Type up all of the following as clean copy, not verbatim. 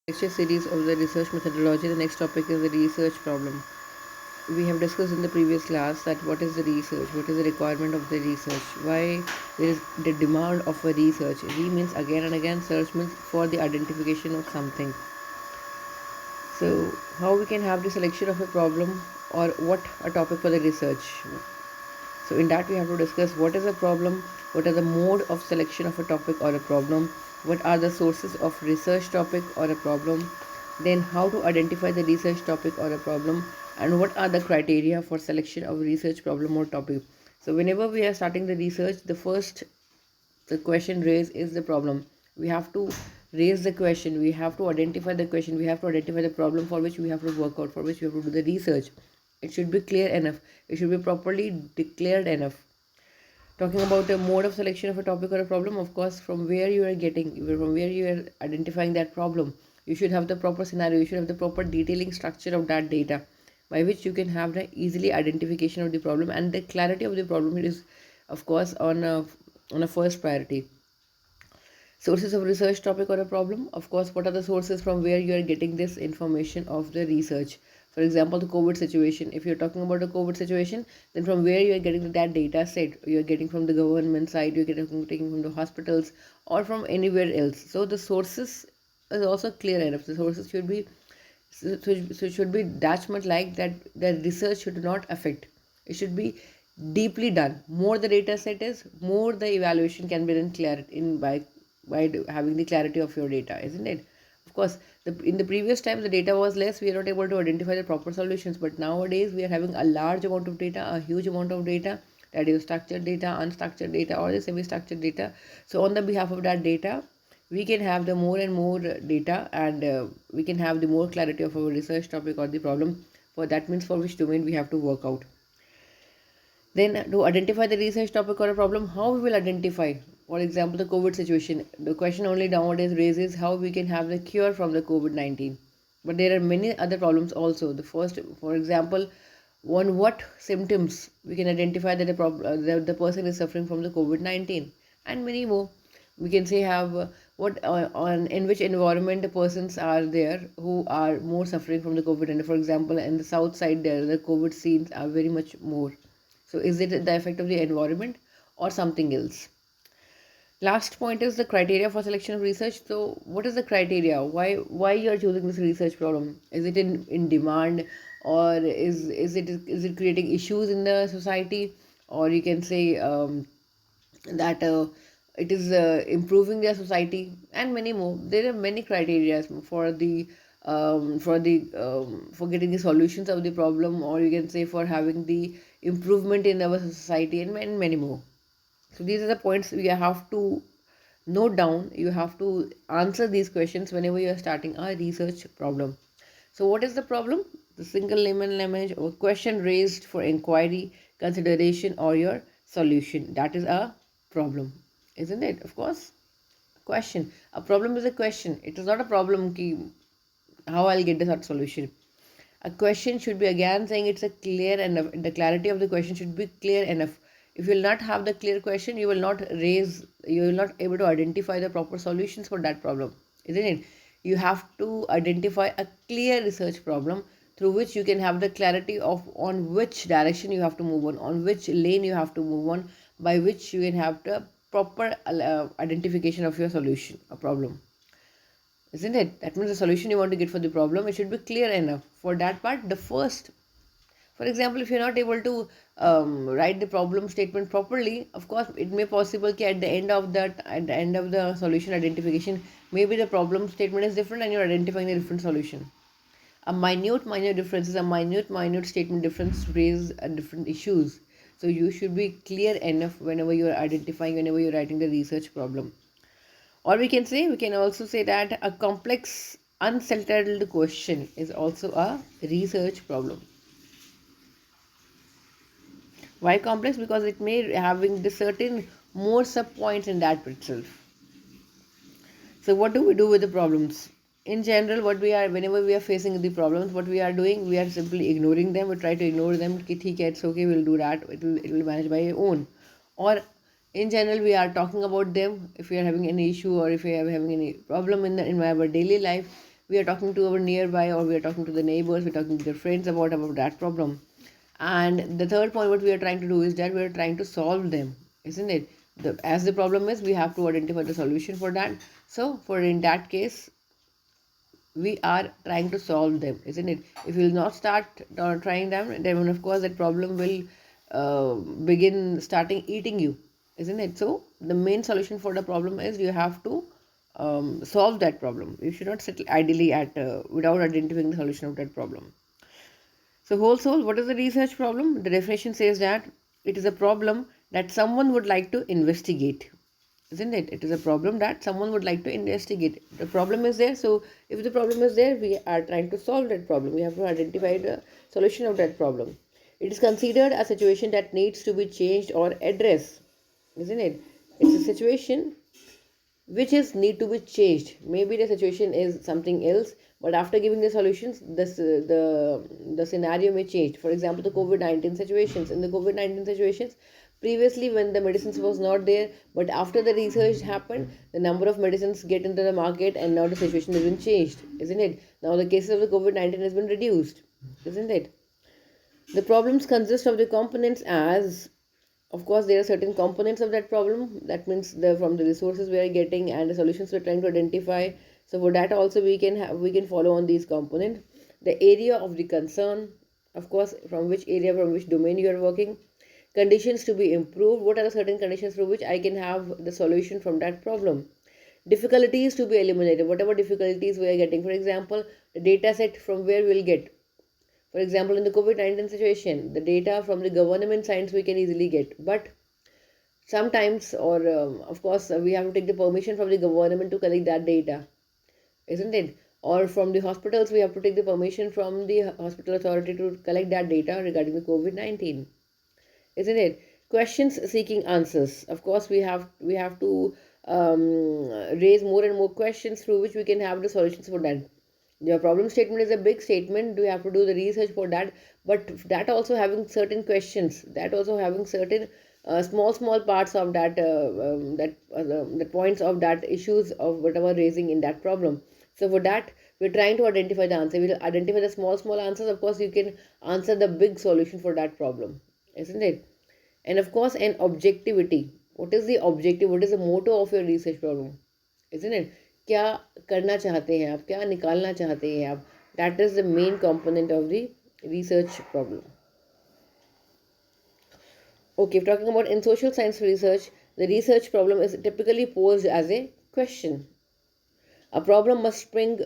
Lecture series of the research methodology. The next topic is the research problem. We have discussed in the previous class that what is the research, what is the requirement of the research, why there is the demand of a research. Re means again and again, search means for the identification of something. So, how we can have the selection of a problem or what a topic for the research. So, in that we have to discuss what is a problem, what are the mode of selection of a topic or a problem, what are the sources of research topic or a problem, then how to identify the research topic or a problem, and what are the criteria for selection of research problem or topic. So, whenever we are starting the research, the question raised is the problem. We have to raise the question, we have to identify the question, we have to identify the problem for which we have to work out, for which we have to do the research. It should be clear enough, it should be properly declared enough. Talking about the mode of selection of a topic or a problem, of course, from where you are identifying that problem, you should have the proper scenario, you should have the proper detailing structure of that data by which you can have the easily identification of the problem, and the clarity of the problem is of course on a first priority. Sources of research topic or a problem, of course, what are the sources from where you are getting this information of the research. For example, the COVID situation, if you're talking about the COVID situation, then from where you are getting that data set, you are getting from the government side, you're taking from the hospitals or from anywhere else. So the sources is also clear enough. The sources should be so it should be that much like that the research should not affect, it should be deeply done. More the data set is, more the evaluation can be done clear in having the clarity of your data, isn't it? Of course, in the previous times the data was less, we are not able to identify the proper solutions, but nowadays we are having a large amount of data, a huge amount of data, that is structured data, unstructured data, or the semi-structured data. So on the behalf of that data, we can have the more and more data, and we can have the more clarity of our research topic or the problem. For that means for which domain we have to work out. Then to identify the research topic or a problem, how we will identify? For example, the COVID situation. The question only nowadays raises how we can have the cure from the COVID-19. But there are many other problems also. The first, for example, on what symptoms we can identify that the person is suffering from the COVID-19, and many more. We can say have what on in which environment the persons are there who are more suffering from the COVID. And for example, in the south side there, the COVID scenes are very much more. So is it the effect of the environment or something else? Last point is the criteria for selection of research. So what is the criteria? Why you are choosing this research problem? Is it in demand, or is it creating issues in the society, or you can say that it is improving their society, and many more. There are many criteria for getting the solutions of the problem, or you can say for having the improvement in our society, and many more. So these are the points we have to note down. You have to answer these questions whenever you are starting a research problem. So what is the problem? The single layman language or question raised for inquiry, consideration, or your solution. That is a problem, isn't it? Of course, question. A problem is a question. It is not a problem ki how I'll get this solution. A question should be again saying it's a clear enough. The clarity of the question should be clear enough. If you will not have the clear question, you will not able to identify the proper solutions for that problem, isn't it? You have to identify a clear research problem through which you can have the clarity of on which direction you have to move on which lane you have to move on, by which you can have the proper identification of your solution, a problem, isn't it? That means the solution you want to get for the problem, it should be clear enough. For that part, the first, for example, if you're not able to write the problem statement properly, of course, it may possible that at the end of the solution identification, maybe the problem statement is different and you're identifying a different solution. A minute difference is a minute statement difference raise different issues. So you should be clear enough whenever you're writing the research problem. Or we can also say that a complex, unsettled question is also a research problem. Why complex? Because it may having the certain more sub points in that itself. So what do we do with the problems? In general, whenever we are facing the problems, what we are doing, we are simply ignoring them. We try to ignore them. Ki, theek hai, it's okay, we'll do that. It will manage by your own. Or in general, we are talking about them. If we are having any issue or if we are having any problem in our daily life, we are talking to our nearby, or we are talking to the neighbors, we're talking to the friends about that problem. And the third point what we are trying to do is that we are trying to solve them, isn't it? As the problem is, we have to identify the solution for that. So for in that case, we are trying to solve them, isn't it? If you will not start trying them, then of course that problem will begin starting eating you, isn't it? So the main solution for the problem is you have to solve that problem. You should not sit idly at without identifying the solution of that problem. So whole soul, what is the research problem? The definition says that it is a problem that someone would like to investigate, isn't it? It is a problem that someone would like to investigate. The problem is there, so if the problem is there, we are trying to solve that problem. We have to identify the solution of that problem. It is considered a situation that needs to be changed or addressed, isn't it? It's a situation which is need to be changed. Maybe the situation is something else, but after giving the solutions, the scenario may change. For example, the COVID-19 situations. In the COVID-19 situations, previously when the medicines was not there, but after the research happened, the number of medicines get into the market, and now the situation has been changed, isn't it? Now the cases of the COVID-19 has been reduced, isn't it? The problems consist of the components as, of course, there are certain components of that problem. That means from the resources we are getting and the solutions we're trying to identify. So for that also we can follow on these components. The area of the concern, of course, from which area, from which domain you are working. Conditions to be improved. What are the certain conditions through which I can have the solution from that problem? Difficulties to be eliminated. Whatever difficulties we are getting. For example, the data set from where we'll get. For example, in the COVID-19 situation, the data from the government science we can easily get. But sometimes, or of course, we have to take the permission from the government to collect that data, isn't it? Or from the hospitals, we have to take the permission from the hospital authority to collect that data regarding the COVID-19, isn't it? Questions seeking answers. Of course, we have to raise more and more questions through which we can have the solutions for that. Your problem statement is a big statement. You have to do the research for that, but that also having certain questions, that also having certain small parts of that points of that issues of whatever raising in that problem. So for that, we're trying to identify the answer. We'll identify the small answers. Of course, you can answer the big solution for that problem, isn't it? And of course, an objectivity. What is the objective? What is the motto of your research problem? Isn't it? क्या करना चाहते हैं आप, क्या निकालना चाहते हैं आप? That is the main component of the research problem. Okay, if talking about in social science research, the research problem is typically posed as a question. A problem must spring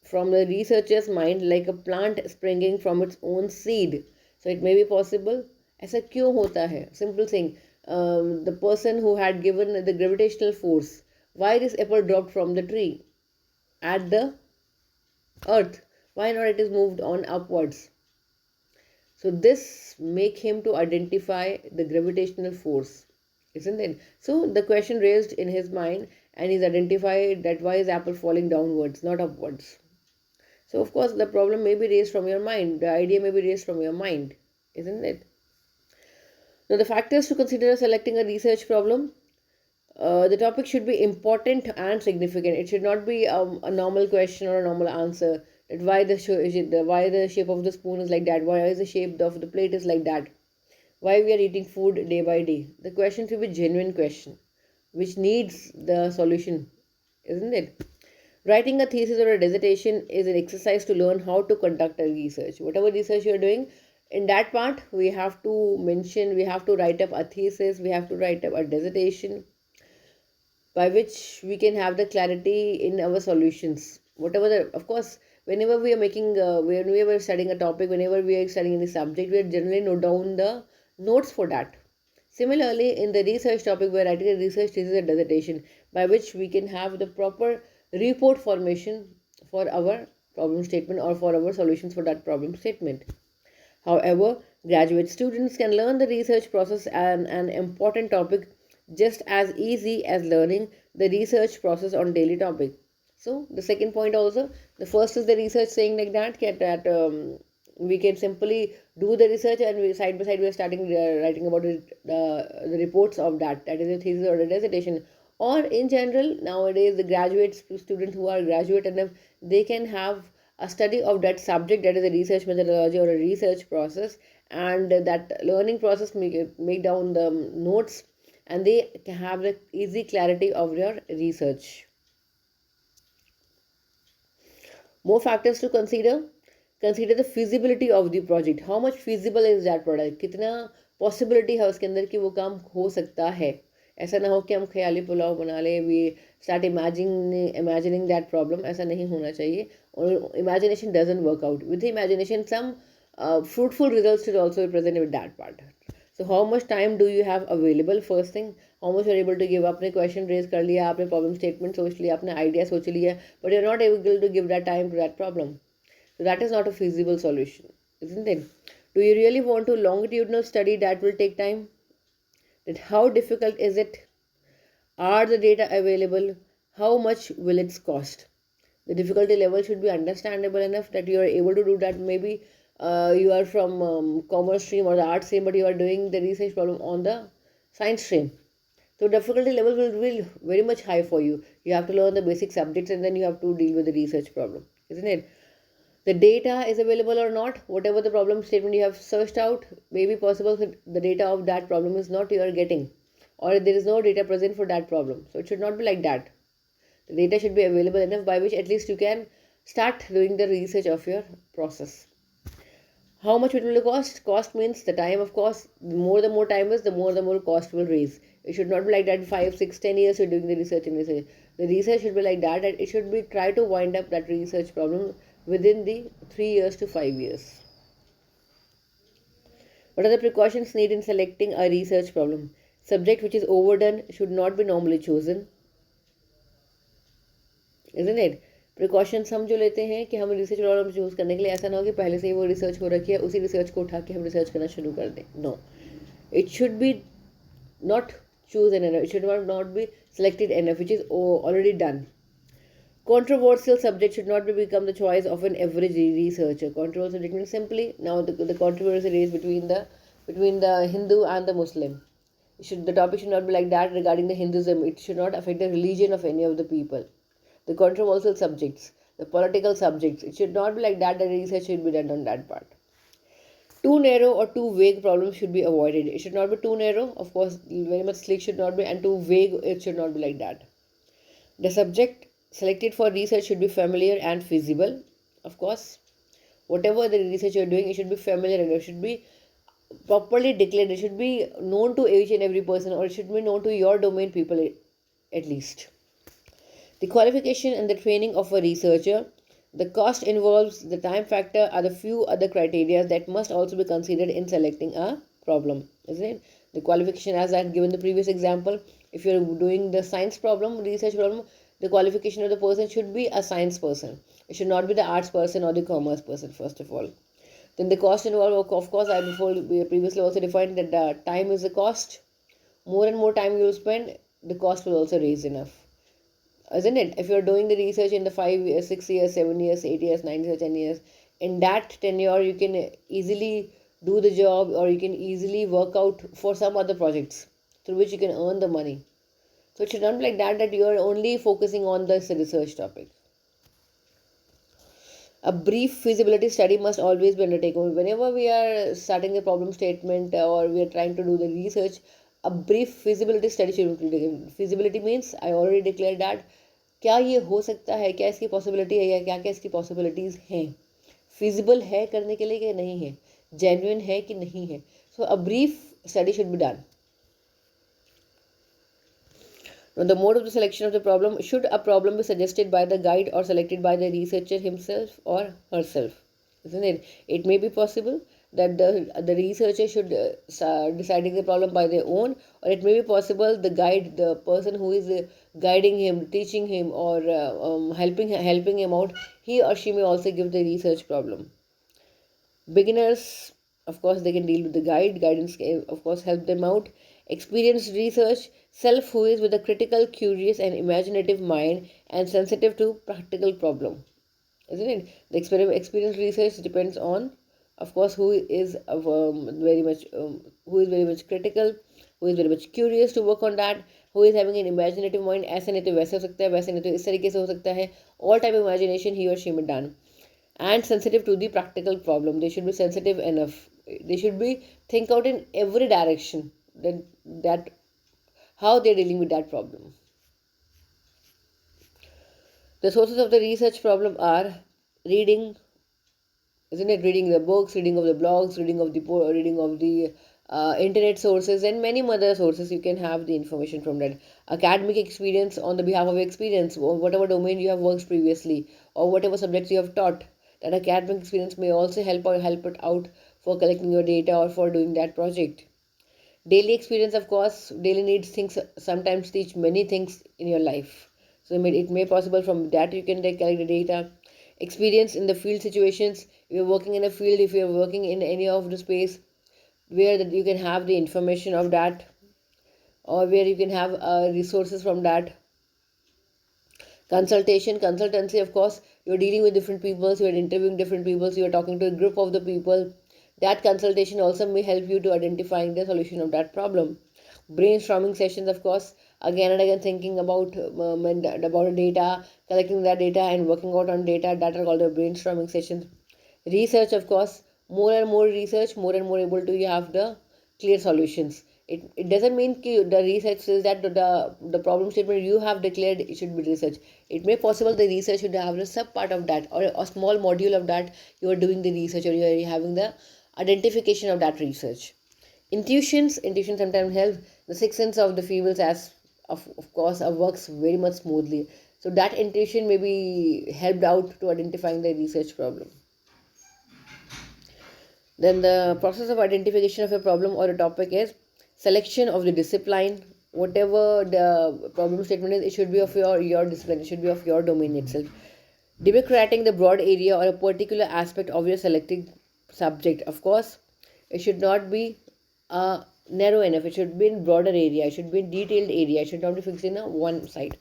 from the researcher's mind like a plant springing from its own seed. So it may be possible. ऐसा क्यों होता है? Simple thing. The person who had given the gravitational force, why this apple dropped from the tree at the earth? Why not it is moved on upwards? So this make him to identify the gravitational force, isn't it? So the question raised in his mind, and he's identified that why is apple falling downwards, not upwards. So of course the problem may be raised from your mind, the idea may be raised from your mind, isn't it? Now the factors to consider selecting a research problem. The topic should be important and significant. It should not be a normal question or a normal answer. That why the shape of the spoon is like that? Why is the shape of the plate is like that? Why we are eating food day by day? The question should be genuine question, which needs the solution, isn't it? Writing a thesis or a dissertation is an exercise to learn how to conduct a research. Whatever research you are doing, in that part we have to mention, we have to write up a thesis, we have to write up a dissertation, by which we can have the clarity in our solutions. Whatever of course, whenever we are making, when we are studying a topic, whenever we are studying any subject, we are generally note down the notes for that. Similarly, in the research topic, we are writing a research thesis or dissertation, by which we can have the proper report formation for our problem statement or for our solutions for that problem statement. However, graduate students can learn the research process and an important topic just as easy as learning the research process on daily topic. So the second point also, the first is the research saying like that we can simply do the research, and we side by side we are starting writing about the reports of that, that is a thesis or a dissertation. or in general nowadays the graduate students who are graduate enough, they can have a study of that subject, that is a research methodology or a research process, and that learning process make down the notes, and they can have the easy clarity of your research. More factors to consider the feasibility of the project. How much feasible is that product, कितना possibility है उसके अंदर कि वो काम हो सकता है. ऐसा ना हो कि हम ख्याली पुलाव बना ले, we start imagining that problem. ऐसा नहीं होना चाहिए. और imagination doesn't work out. With the imagination some fruitful results should also be present with that part. So how much time do you have available? First thing, how much you are able to give. आपने question raise कर लिया, आपने problem statement सोच लिया, आपने idea सोच लिया, but you are not able to give that time to that problem. So that is not a feasible solution, isn't it? Do you really want to longitudinal study that will take time? That how difficult is it? Are the data available? How much will it cost? The difficulty level should be understandable enough that you are able to do that. Maybe you are from commerce stream or the art stream, but you are doing the research problem on the science stream. So difficulty level will be very much high for you. You have to learn the basic subjects and then you have to deal with the research problem, isn't it? The data is available or not, whatever the problem statement you have searched out, may be possible the data of that problem is not you are getting, or there is no data present for that problem. So it should not be like that. The data should be available enough by which at least you can start doing the research of your process. How much it will cost? Cost means the time, of course. The more time is, the more cost will raise. It should not be like that 5, 6, 10 years you're doing the research and research. The research should be like that, and it should be try to wind up that research problem within the 3 years to 5 years. What are the precautions needed in selecting a research problem? Subject which is overdone should not be normally chosen, isn't it? Precautions हम जो लेते हैं कि हम research problem choose करने के लिए, ऐसा ना हो कि पहले से ही वो रिसर्च हो रखी है, उसी रिसर्च को उठा के हम रिसर्च करना शुरू कर दें. No, it should be not chosen enough, it should not be selected enough, which is already done. Controversial subject should not become the choice of an average researcher. Controversial subject means simply now the controversy is between the Hindu and the Muslim. The topic should not be like that regarding the Hinduism. It should not affect the religion of any of the people. The controversial subjects, the political subjects, it should not be like that. The research should be done on that part. Too narrow or too vague problems should be avoided. It should not be too narrow, of course, very much slick should not be, and too vague, it should not be like that. The subject selected for research should be familiar and feasible. Of course, whatever the research you're doing, it should be familiar and it should be properly declared. It should be known to each and every person, or it should be known to your domain people at least. The qualification and the training of a researcher, the cost involves, the time factor are the few other criteria that must also be considered in selecting a problem, isn't it? The qualification, as I had given the previous example, if you're doing the science problem, research problem, the qualification of the person should be a science person. It should not be the arts person or the commerce person, first of all. Then the cost involved, of course, I previously also defined that the time is the cost. More and more time you will spend, the cost will also raise enough, isn't it? If you're doing the research in the 5 years, 6 years, 7 years, 8 years, 9 years, 10 years, in that tenure you can easily do the job, or you can easily work out for some other projects through which you can earn the money. So it should not be like that you are only focusing on this research topic. A brief feasibility study must always be undertaken. Whenever we are starting a problem statement or we are trying to do the research, a brief feasibility study should be taken. Feasibility means I already declared that क्या ये हो सकता है, क्या इसकी possibility है, या क्या क्या इसकी पॉसिबिलिटीज़ हैं, फिजिबल है करने के लिए कि नहीं है, जेन्युइन है कि नहीं है. So a brief study should be done. Now, the mode of the selection of the problem, should a problem be suggested by the guide or selected by the researcher himself or herself, isn't it? It may be possible that the researcher should deciding the problem by their own, or it may be possible the guide, the person who is guiding him, teaching him, or helping him out, he or she may also give the research problem. Beginners, of course, they can deal with the guidance can, of course, help them out. Experienced research, self who is with a critical, curious and imaginative mind and sensitive to practical problem, isn't it? The experienced research depends on, of course, who is very much critical, who is very much curious to work on that, who is having an imaginative mind. ऐसे नहीं तो वैसे हो सकता है, वैसे नहीं तो इस तरीके से हो सकता है. All type of imagination he or she may done. And sensitive to the practical problem. They should be sensitive enough. They should be think out in every direction that how they're dealing with that problem. The sources of the research problem are reading, isn't it? Reading the books, reading of the blogs, reading of the internet sources, and many other sources. You can have the information from that. Academic experience on the behalf of experience, or whatever domain you have worked previously, or whatever subjects you have taught. That academic experience may also help it out for collecting your data or for doing that project. Daily experience, of course, daily needs things sometimes teach many things in your life. So it may possible from that you can collect the data. Experience in the field situations. If you're working in a field, if you're working in any of the space where that you can have the information of that, or where you can have resources from that. Consultancy, of course, you're dealing with different people, you're interviewing different people, you're talking to a group of the people. That consultation also may help you to identifying the solution of that problem. Brainstorming sessions, of course, again and again thinking about data, collecting that data and working out on data. That are called the brainstorming sessions. Research, of course, more and more research, more and more able to you have the clear solutions. It doesn't mean the research says that the problem statement you have declared it should be research. It may possible the research should have a sub part of that or a small module of that. You are doing the research or you are having the identification of that research. Intuition sometimes help. The sixth sense of the females as of course works very much smoothly. So that intuition may be helped out to identifying the research problem. Then the process of identification of a problem or a topic is selection of the discipline. Whatever the problem statement is, it should be of your discipline. It should be of your domain itself. Democrating the broad area or a particular aspect of your selected subject. Of course, it should not be narrow enough. It should be in broader area. It should be in detailed area. It should not be fixed in a one side.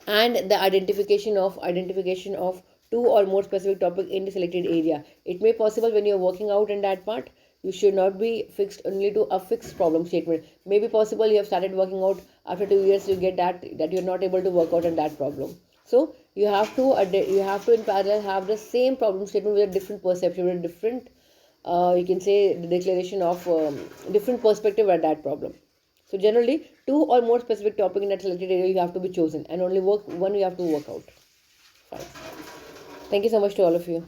And the identification of two or more specific topic in the selected area. It may possible when you're working out in that part, you should not be fixed only to a fixed problem statement. Maybe possible you have started working out, after 2 years you get that you're not able to work out on that problem. So you have to in parallel have the same problem statement with a different perception, with a different you can say the declaration of different perspective at that problem. So generally, two or more specific topic in that selected area you have to be chosen, and only one you have to work out. Fine. Thank you so much to all of you.